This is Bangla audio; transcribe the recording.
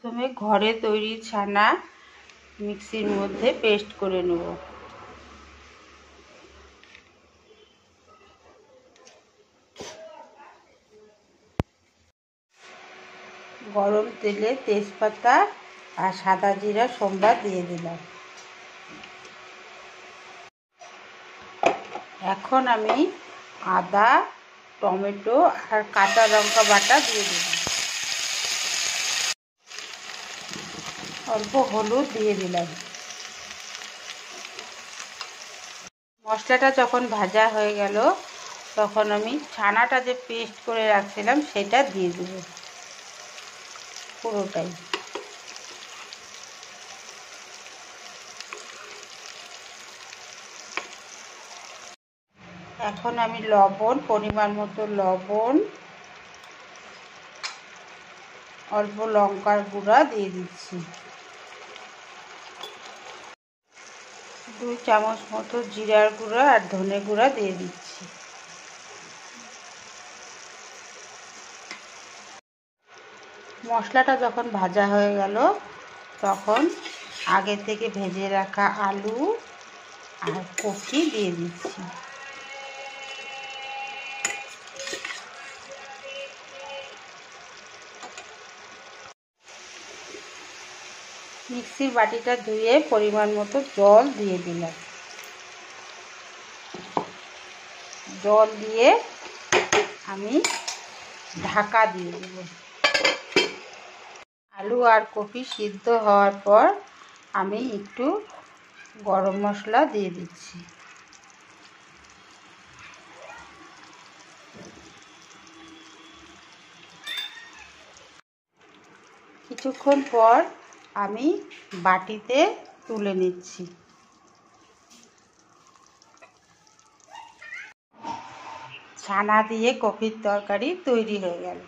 প্রথমে ঘরে তৈরি ছানা মিক্সির মধ্যে পেস্ট করে নেব। গরম তেলে তেজপাতা আর সাদা জিরা সম্বার দিয়ে দিলাম। এখন আমি আদা, টমেটো আর কাঁচা লঙ্কা বাটা দিয়ে দিলাম। অল্প হলুদ দিয়ে দিলাম। মশলাটা যখন ভাজা হয়ে গেল তখন আমি ছানাটা যে পেস্ট করে রাখছিলাম সেটা দিয়ে দেব পুরোটাই। এখন আমি লবণ, পরিমাণ মতো লবণ, অল্প লঙ্কার গুঁড়া দিয়ে দিচ্ছি, 2 চামচ মতো জিরার গুঁড়া আর ধনে গুঁড়া দিয়ে দিচ্ছি। মশলাটা যখন ভাজা হয়ে গেল তখন আগে থেকে ভেজে রাখা আলু আর কপি দিয়ে দিচ্ছি। মিক্সির বাটিটা ধুয়ে পরিমাণ মতো জল দিয়ে দিলাম। জল দিয়ে আমি ঢাকা দিয়ে দেব। আলু আর কপি সিদ্ধ হওয়ার পর আমি একটু গরম মশলা দিয়ে দিচ্ছি। কিছুক্ষণ পর আমি বাটিতে তুলে নিচ্ছি। ছানা দিয়ে কপির তরকারি তৈরি হয়ে গেল।